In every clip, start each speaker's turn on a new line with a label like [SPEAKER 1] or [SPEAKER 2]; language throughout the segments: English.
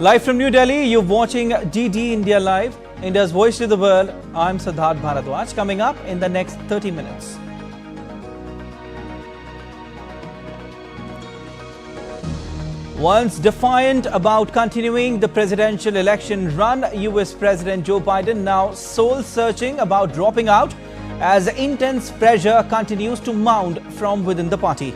[SPEAKER 1] Live from New Delhi, you're watching DD India Live, India's voice to the world. I'm Prasar Bharati. Coming up in the next 30 minutes. Once defiant about continuing the presidential election run, US President Joe Biden now soul-searching about dropping out as intense pressure continues to mount from within the party.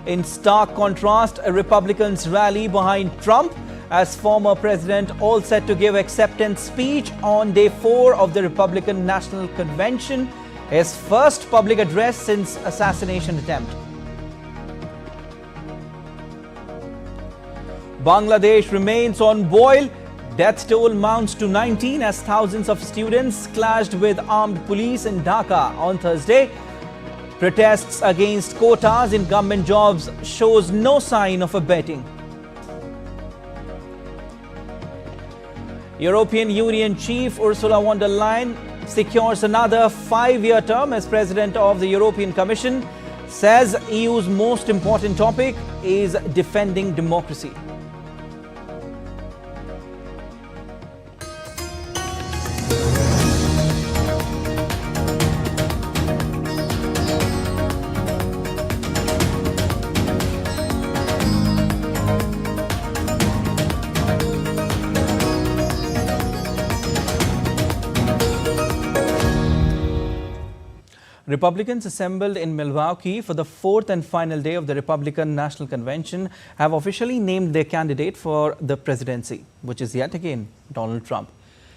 [SPEAKER 1] In stark contrast, Republicans rally behind Trump as former president all set to give acceptance speech on day 4 of the Republican National Convention, his first public address since assassination attempt. Bangladesh remains on boil. Death toll mounts to 19 as thousands of students clashed with armed police in Dhaka on Thursday. Protests against quotas in government jobs shows no sign of abating. European Union Chief Ursula von der Leyen secures another 5-year term as President of the European Commission, says EU's most important topic is defending democracy. Republicans assembled in Milwaukee for the 4th and final day of the Republican National Convention have officially named their candidate for the presidency, which is yet again Donald Trump.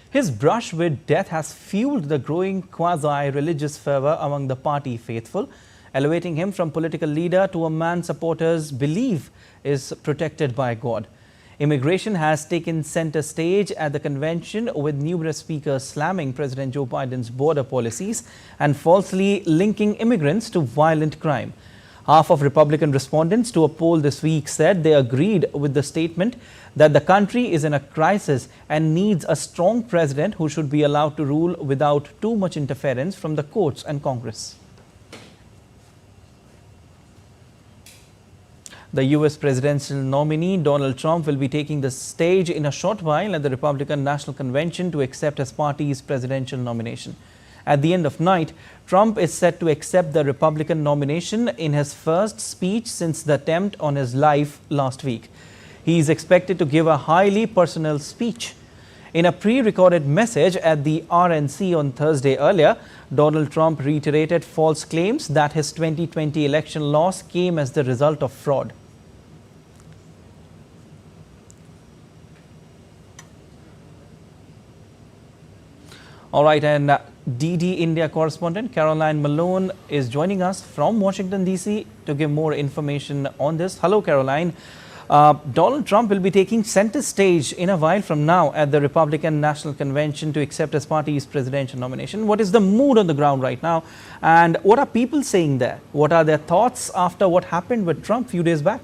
[SPEAKER 1] His brush with death has fueled the growing quasi-religious fervor among the party faithful, elevating him from political leader to a man supporters believe is protected by God. Immigration has taken center stage at the convention, with numerous speakers slamming President Joe Biden's border policies and falsely linking immigrants to violent crime. Half of Republican respondents to a poll this week said they agreed with the statement that the country is in a crisis and needs a strong president who should be allowed to rule without too much interference from the courts and Congress. The US presidential nominee Donald Trump will be taking the stage in a short while at the Republican National Convention to accept his party's presidential nomination. At the end of night, Trump is set to accept the Republican nomination in his first speech since the attempt on his life last week. He is expected to give a highly personal speech. In a pre-recorded message at the RNC on Thursday earlier, Donald Trump reiterated false claims that his 2020 election loss came as the result of fraud. All right, and DD India correspondent Caroline Malone is joining us from Washington, D.C. to give more information on this. Hello, Caroline. Donald Trump will be taking center stage in a while from now at the Republican National Convention to accept his party's presidential nomination. What is the mood on the ground right now? And what are people saying there? What are their thoughts after what happened with Trump a few days back?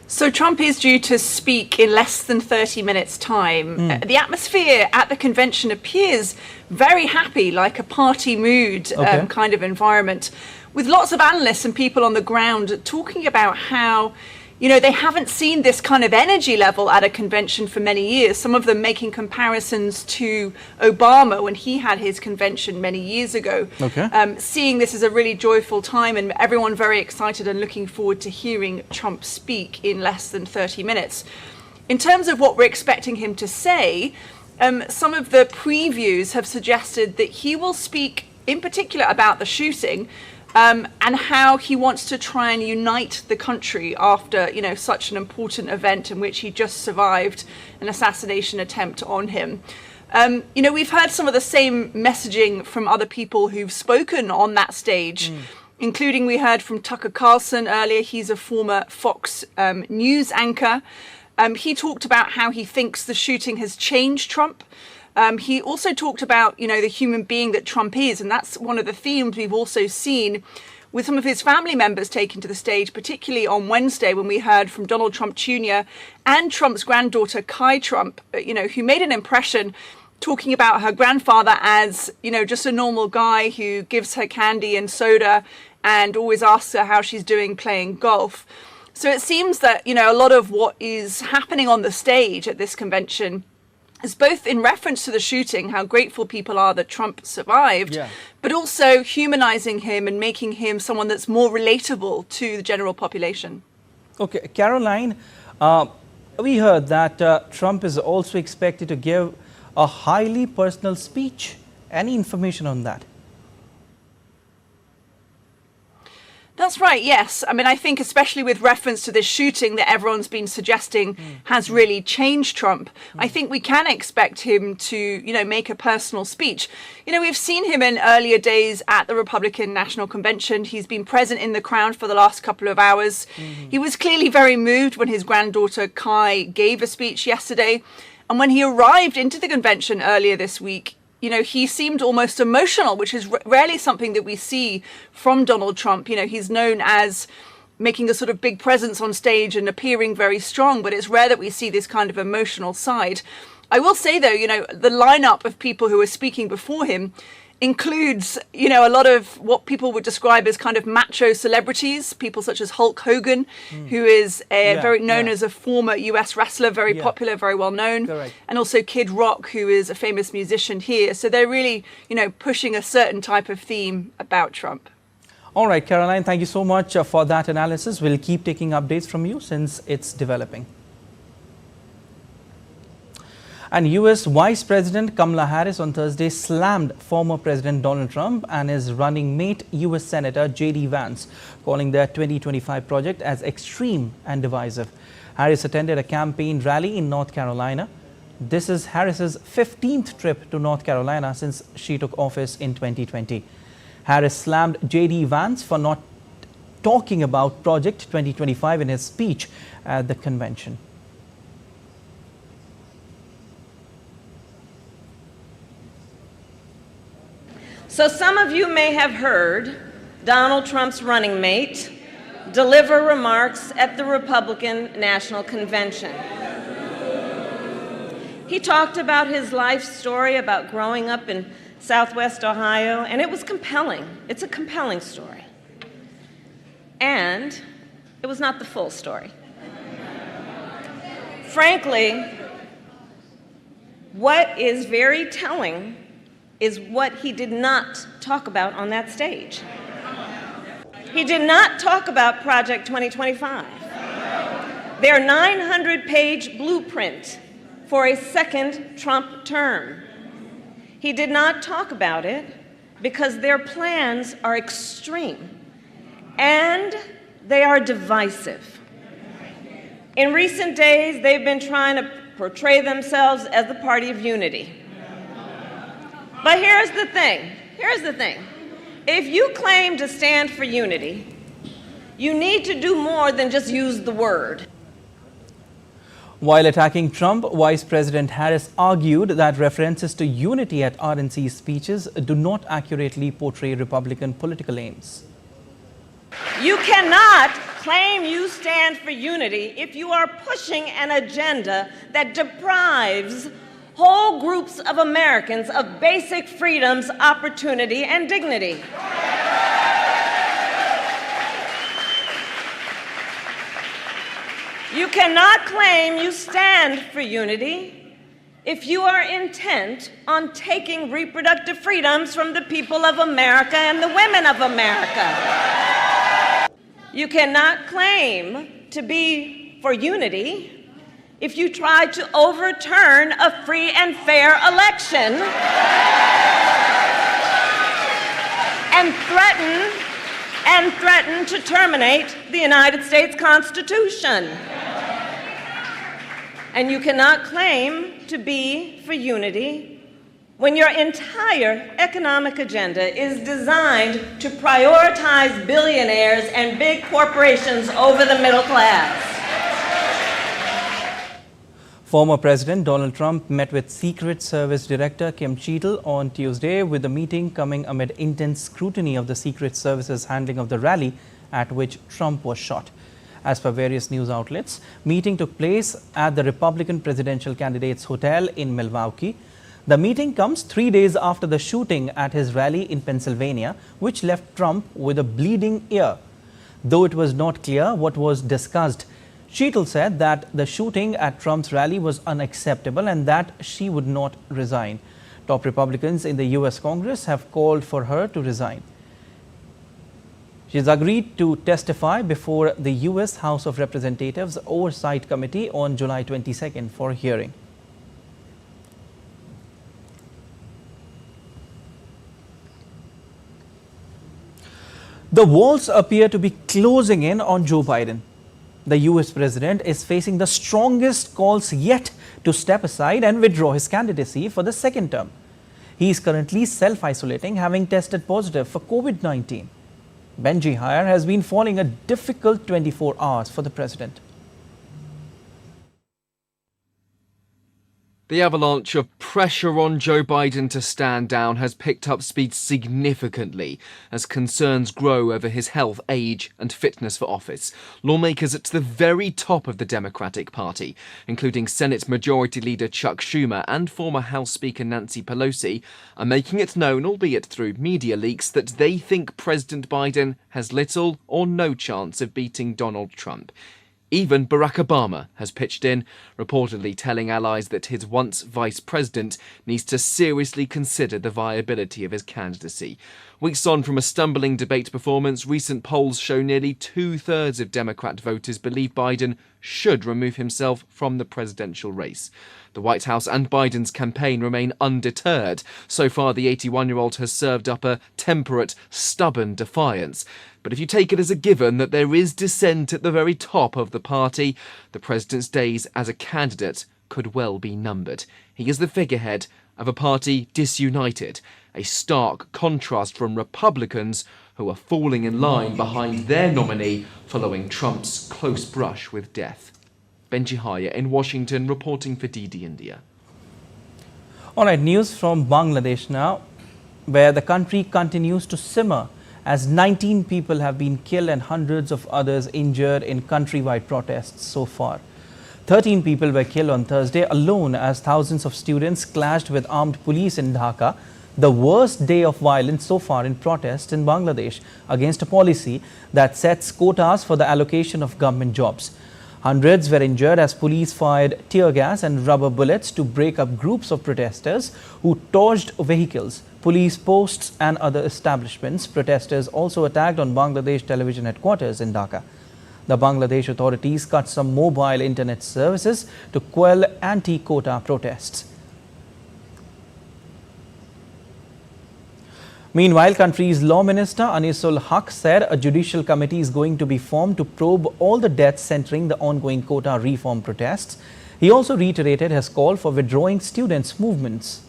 [SPEAKER 2] So Trump is due to speak in less than 30 minutes' time. The atmosphere at the convention appears very happy, like a party mood kind of environment, with lots of analysts and people on the ground talking about how, you know, they haven't seen this kind of energy level at a convention for many years. Some of them making comparisons to Obama when he had his convention many years ago. Seeing this as a really joyful time and everyone very excited and looking forward to hearing Trump speak in less than 30 minutes. In terms of what we're expecting him to say, some of the previews have suggested that he will speak in particular about the shooting, and how he wants to try and unite the country after, you know, such an important event in which he just survived an assassination attempt on him. You know, we've heard some of the same messaging from other people who've spoken on that stage, including we heard from Tucker Carlson earlier. He's a former Fox News anchor. He talked about how he thinks the shooting has changed Trump. He also talked about, you know, the human being that Trump is, and that's one of the themes we've also seen with some of his family members taken to the stage, particularly on Wednesday when we heard from Donald Trump Jr. and Trump's granddaughter, Kai Trump, you know, who made an impression talking about her grandfather as, just a normal guy who gives her candy and soda and always asks her how she's doing playing golf. So it seems that, a lot of what is happening on the stage at this convention is both in reference to the shooting, how grateful people are that Trump survived, but also humanizing him and making him someone that's more relatable to the general population.
[SPEAKER 1] Okay, Caroline, we heard that Trump is also expected to give a highly personal speech. Any information on that?
[SPEAKER 2] That's right, yes. I mean, I think especially with reference to this shooting that everyone's been suggesting has really changed Trump, I think we can expect him to, make a personal speech. We've seen him in earlier days at the Republican National Convention. He's been present in the crowd for the last couple of hours. He was clearly very moved when his granddaughter Kai gave a speech yesterday. And when he arrived into the convention earlier this week, he seemed almost emotional, which is rarely something that we see from Donald Trump. He's known as making a sort of big presence on stage and appearing very strong, but it's rare that we see this kind of emotional side. I will say, though, the lineup of people who are speaking before him includes, a lot of what people would describe as kind of macho celebrities, people such as Hulk Hogan, who is very known as a former US wrestler, very popular, very well known, and also Kid Rock, who is a famous musician here. So they're really, pushing a certain type of theme about Trump.
[SPEAKER 1] All right, Caroline, thank you so much for that analysis. We'll keep taking updates from you since it's developing. And US Vice President Kamala Harris on Thursday slammed former President Donald Trump and his running mate, US Senator J.D. Vance, calling their 2025 project as extreme and divisive. Harris attended a campaign rally in North Carolina. This is Harris's 15th trip to North Carolina since she took office in 2020. Harris slammed J.D. Vance for not talking about Project 2025 in his speech at the convention.
[SPEAKER 3] So some of you may have heard Donald Trump's running mate deliver remarks at the Republican National Convention. He talked about his life story about growing up in Southwest Ohio, and it was compelling. It's a compelling story. And it was not the full story. Frankly, what is very telling is what he did not talk about on that stage. He did not talk about Project 2025, their 900-page blueprint for a second Trump term. He did not talk about it because their plans are extreme and they are divisive. In recent days, they've been trying to portray themselves as the party of unity. But here's the thing. If you claim to stand for unity, you need to do more than just use the word.
[SPEAKER 1] While attacking Trump, Vice President Harris argued that references to unity at RNC speeches do not accurately portray Republican political aims.
[SPEAKER 3] You cannot claim you stand for unity if you are pushing an agenda that deprives whole groups of Americans of basic freedoms, opportunity, and dignity. You cannot claim you stand for unity if you are intent on taking reproductive freedoms from the people of America and the women of America. You cannot claim to be for unity if you try to overturn a free and fair election and threaten to terminate the United States Constitution. And you cannot claim to be for unity when your entire economic agenda is designed to prioritize billionaires and big corporations over the middle class.
[SPEAKER 1] Former President Donald Trump met with Secret Service Director Kim Cheadle on Tuesday, with the meeting coming amid intense scrutiny of the Secret Service's handling of the rally at which Trump was shot. As per various news outlets, meeting took place at the Republican presidential candidate's hotel in Milwaukee. The meeting comes 3 days after the shooting at his rally in Pennsylvania, which left Trump with a bleeding ear. Though it was not clear what was discussed, Sheetal said that the shooting at Trump's rally was unacceptable and that she would not resign. Top Republicans in the U.S. Congress have called for her to resign. She has agreed to testify before the U.S. House of Representatives Oversight Committee on July 22nd for a hearing. The walls appear to be closing in on Joe Biden. The U.S. president is facing the strongest calls yet to step aside and withdraw his candidacy for the second term. He is currently self-isolating, having tested positive for COVID-19. Benji Hire has been following a difficult 24 hours for the president.
[SPEAKER 4] The avalanche of pressure on Joe Biden to stand down has picked up speed significantly as concerns grow over his health, age and fitness for office. Lawmakers at the very top of the Democratic Party, including Senate Majority Leader Chuck Schumer and former House Speaker Nancy Pelosi, are making it known, albeit through media leaks, that they think President Biden has little or no chance of beating Donald Trump. Even Barack Obama has pitched in, reportedly telling allies that his once vice president needs to seriously consider the viability of his candidacy. Weeks on from a stumbling debate performance, recent polls show nearly 2/3 of Democrat voters believe Biden should remove himself from the presidential race. The White House and Biden's campaign remain undeterred. So far, the 81-year-old has served up a temperate, stubborn defiance. But if you take it as a given that there is dissent at the very top of the party, the president's days as a candidate could well be numbered. He is the figurehead of a party disunited, a stark contrast from Republicans who are falling in line behind their nominee following Trump's close brush with death. Benji Haya in Washington, reporting for DD India.
[SPEAKER 1] All right, news from Bangladesh now, where the country continues to simmer as 19 people have been killed and hundreds of others injured in countrywide protests so far. 13 people were killed on Thursday alone as thousands of students clashed with armed police in Dhaka, the worst day of violence so far in protests in Bangladesh against a policy that sets quotas for the allocation of government jobs. Hundreds were injured as police fired tear gas and rubber bullets to break up groups of protesters who torched vehicles, police posts and other establishments. Protesters also attacked on Bangladesh television headquarters in Dhaka. The Bangladesh authorities cut some mobile internet services to quell anti-quota protests. Meanwhile, country's Law Minister Anisul Haq said a judicial committee is going to be formed to probe all the deaths centering the ongoing quota reform protests. He also reiterated his call for withdrawing students' movements.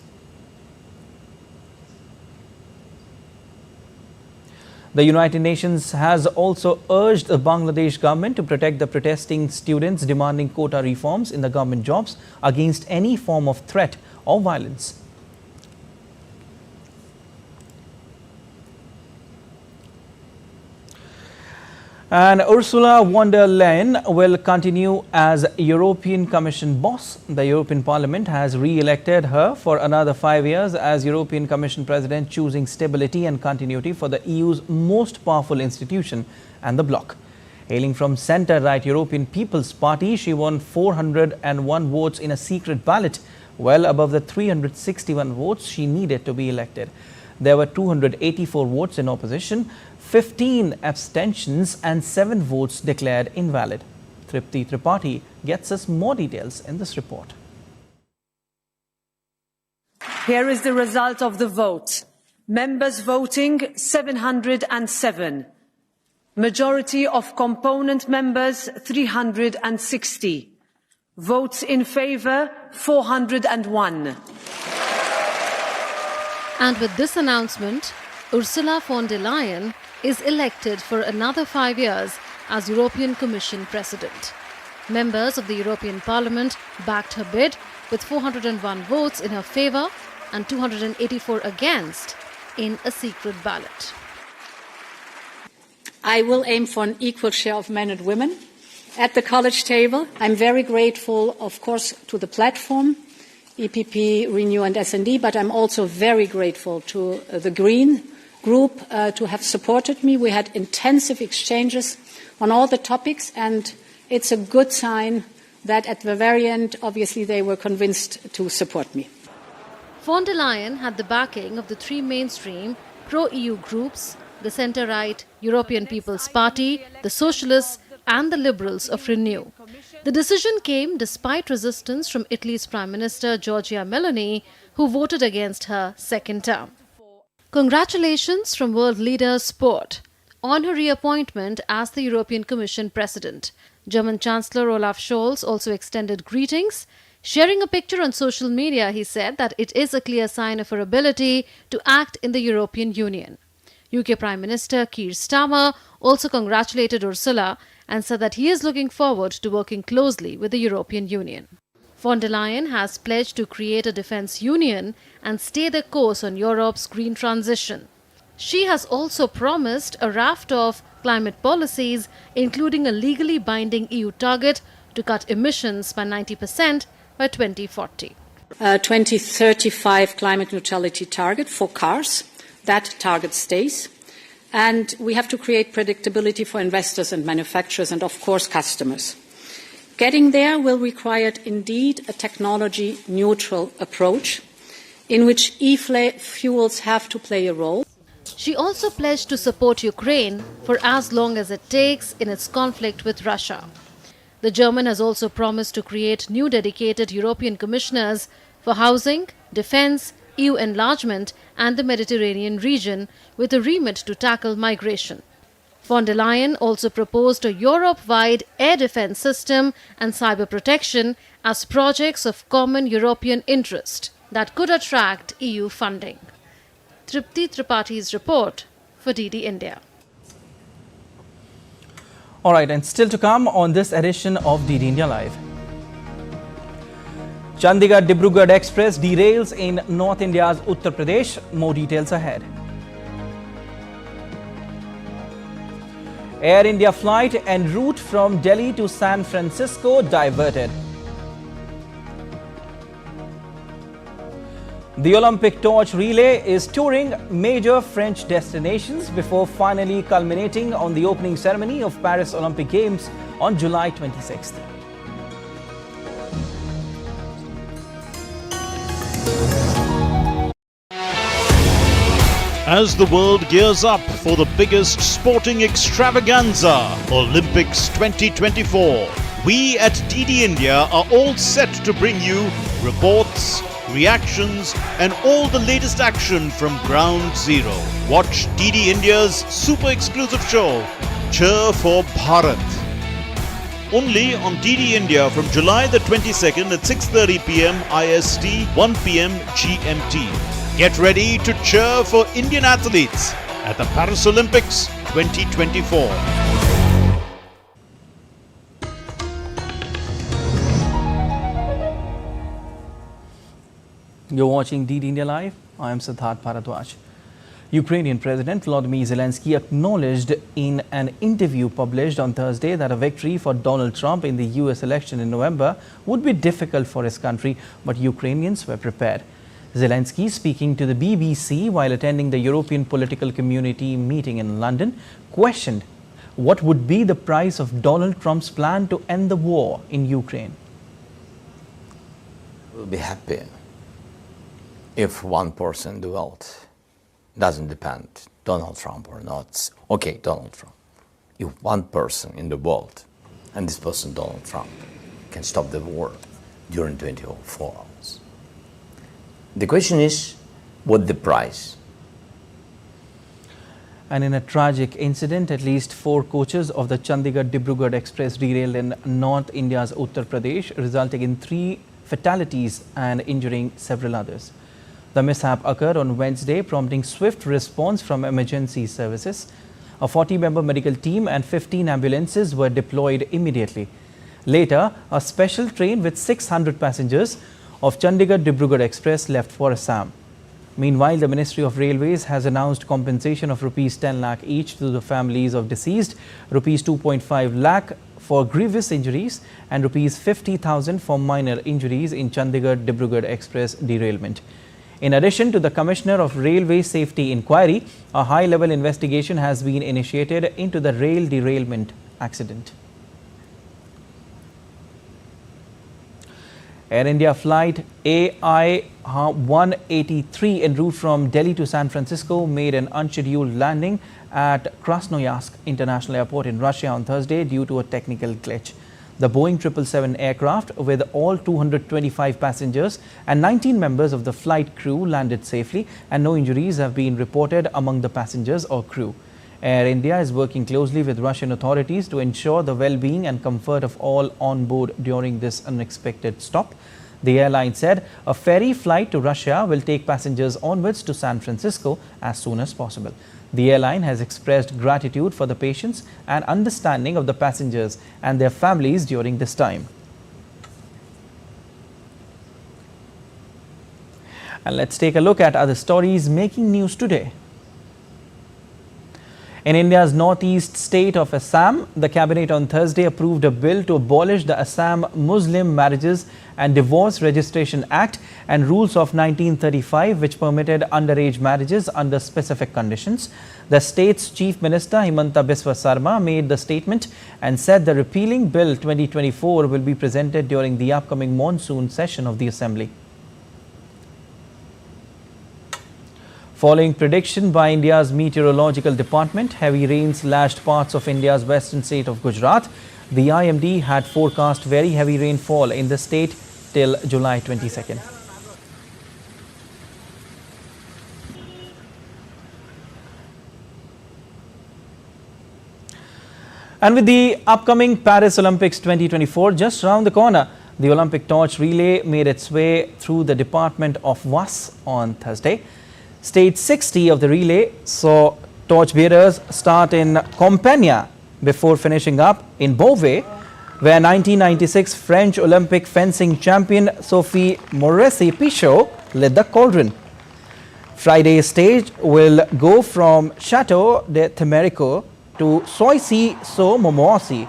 [SPEAKER 1] The United Nations has also urged the Bangladesh government to protect the protesting students demanding quota reforms in the government jobs against any form of threat or violence. And Ursula von der Leyen will continue as European Commission boss. The European Parliament has re-elected her for another 5 years as European Commission President, choosing stability and continuity for the EU's most powerful institution and the bloc. Hailing from centre-right European People's Party, she won 401 votes in a secret ballot, well above the 361 votes she needed to be elected. There were 284 votes in opposition, 15 abstentions and 7 votes declared invalid. Tripti Tripathi gets us more details in this report.
[SPEAKER 5] Here is the result of the vote. Members voting 707. Majority of component members 360. Votes in favour 401.
[SPEAKER 6] And with this announcement, Ursula von der Leyen is elected for another 5 years as European Commission President. Members of the European Parliament backed her bid with 401 votes in her favour and 284 against in a secret ballot.
[SPEAKER 7] I will aim for an equal share of men and women at the college table. I'm very grateful, of course, to the platform EPP, Renew and SD, but I'm also very grateful to the Green Group to have supported me. We had intensive exchanges on all the topics, and it's a good sign that at the very end, obviously, they were convinced to support me.
[SPEAKER 6] Von der Leyen had the backing of the three mainstream pro-EU groups, the centre-right European People's Party, the Socialists and the Liberals of Renew. The decision came despite resistance from Italy's Prime Minister Giorgia Meloni, who voted against her second term. Congratulations from world leader Sport on her reappointment as the European Commission President. German Chancellor Olaf Scholz also extended greetings. Sharing a picture on social media, he said that it is a clear sign of her ability to act in the European Union. UK Prime Minister Keir Starmer also congratulated Ursula and said that he is looking forward to working closely with the European Union. Von der Leyen has pledged to create a defence union and stay the course on Europe's green transition. She has also promised a raft of climate policies, including a legally binding EU target to cut emissions by 90% by 2040.
[SPEAKER 7] 2035 climate neutrality target for cars. That target stays. And we have to create predictability for investors and manufacturers and, of course, customers. Getting there will require, indeed, a technology-neutral approach in which e-fuels have to play a role.
[SPEAKER 6] She also pledged to support Ukraine for as long as it takes in its conflict with Russia. The German has also promised to create new dedicated European commissioners for housing, defence, EU enlargement and the Mediterranean region with a remit to tackle migration. Von der Leyen also proposed a Europe-wide air defence system and cyber protection as projects of common European interest that could attract EU funding. Tripti Tripathi's report for DD India.
[SPEAKER 1] All right, and still to come on this edition of DD India Live. Chandigarh-Dibrugarh Express derails in North India's Uttar Pradesh. More details ahead. Air India flight en route from Delhi to San Francisco diverted. The Olympic torch relay is touring major French destinations before finally culminating on the opening ceremony of Paris Olympic Games on July 26th.
[SPEAKER 8] As the world gears up for the biggest sporting extravaganza, Olympics 2024, we at DD India are all set to bring you reports, reactions and all the latest action from Ground Zero. Watch DD India's super exclusive show, Cheer for Bharat. Only on DD India from July the 22nd at 6:30 p.m. IST, 1 p.m. GMT. Get ready to cheer for Indian athletes at the Paris Olympics 2024.
[SPEAKER 1] You're watching DD India Live. I am Siddharth Bharadwaj. Ukrainian President Volodymyr Zelensky acknowledged in an interview published on Thursday that a victory for Donald Trump in the US election in November would be difficult for his country, but Ukrainians were prepared. Zelensky, speaking to the BBC while attending the European Political Community meeting in London, questioned what would be the price of Donald Trump's plan to end the war in Ukraine.
[SPEAKER 9] We'll be happy if 1% in the world doesn't depend Donald Trump or not. Okay, Donald Trump. If one person in the world, and this person Donald Trump, can stop the war during 24 hours. The question is, what the price?
[SPEAKER 1] And in a tragic incident, at least 4 coaches of the Chandigarh-Dibrugarh Express derailed in North India's Uttar Pradesh, resulting in 3 fatalities and injuring several others. The mishap occurred on Wednesday, prompting swift response from emergency services. A 40-member medical team and 15 ambulances were deployed immediately. Later, a special train with 600 passengers of Chandigarh-Dibrugarh Express left for Assam. Meanwhile, the Ministry of Railways has announced compensation of Rs 10 lakh each to the families of deceased, Rs 2.5 lakh for grievous injuries and Rs 50,000 for minor injuries in Chandigarh-Dibrugarh Express derailment. In addition to the Commissioner of Railway Safety Inquiry, a high-level investigation has been initiated into the rail derailment accident. Air India flight AI-183 en route from Delhi to San Francisco made an unscheduled landing at Krasnoyarsk International Airport in Russia on Thursday due to a technical glitch. The Boeing 777 aircraft with all 225 passengers and 19 members of the flight crew landed safely and no injuries have been reported among the passengers or crew. Air India is working closely with Russian authorities to ensure the well-being and comfort of all on board during this unexpected stop. The airline said a ferry flight to Russia will take passengers onwards to San Francisco as soon as possible. The airline has expressed gratitude for the patience and understanding of the passengers and their families during this time. And let's take a look at other stories making news today. In India's northeast state of Assam, the cabinet on Thursday approved a bill to abolish the Assam Muslim Marriages and Divorce Registration Act and rules of 1935, which permitted underage marriages under specific conditions. The state's Chief Minister Himanta Biswa Sarma made the statement and said the repealing bill 2024 will be presented during the upcoming monsoon session of the Assembly. Following prediction by India's meteorological department, heavy rains lashed parts of India's western state of Gujarat. The IMD had forecast very heavy rainfall in the state till July 22nd. And with the upcoming Paris Olympics 2024 just around the corner, the Olympic torch relay made its way through the department of Vas on Thursday. Stage 60 of the relay saw torchbearers start in Compiègne before finishing up in Beauvais, where 1996 French Olympic fencing champion Sophie Moressi-Pichot led the cauldron. Friday's stage will go from Château de Temerico to Soissy-sur-Montmorency.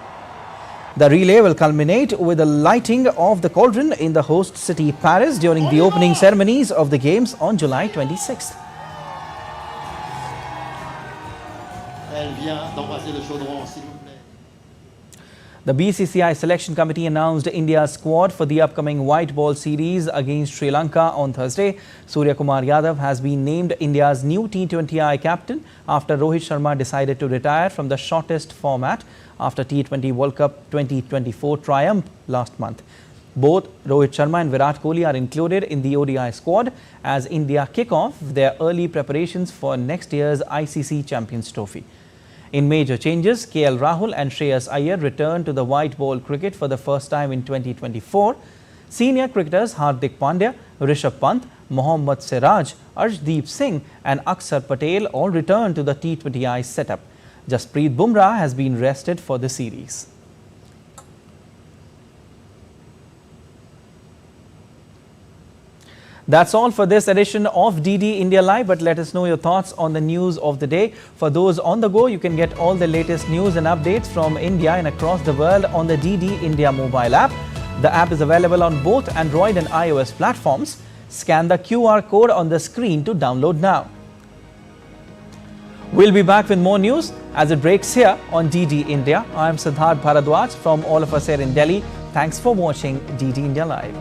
[SPEAKER 1] The relay will culminate with the lighting of the cauldron in the host city Paris during the opening ceremonies of the Games on July 26th. The BCCI Selection Committee announced India's squad for the upcoming white ball series against Sri Lanka on Thursday. Surya Kumar Yadav has been named India's new T20I captain after Rohit Sharma decided to retire from the shortest format after T20 World Cup 2024 triumph last month. Both Rohit Sharma and Virat Kohli are included in the ODI squad as India kick off their early preparations for next year's ICC Champions Trophy. In major changes, KL Rahul and Shreyas Iyer return to the white ball cricket for the first time in 2024. Senior cricketers Hardik Pandya, Rishabh Pant, Mohammad Siraj, Arshdeep Singh and Aksar Patel all return to the T20I setup. Jasprit Bumrah has been rested for the series. That's all for this edition of DD India Live, but let us know your thoughts on the news of the day. For those on the go, you can get all the latest news and updates from India and across the world on the DD India mobile app. The app is available on both Android and iOS platforms. Scan the QR code on the screen to download now. We'll be back with more news as it breaks here on DD India. I am Siddharth Bharadwaj from all of us here in Delhi. Thanks for watching DD India Live.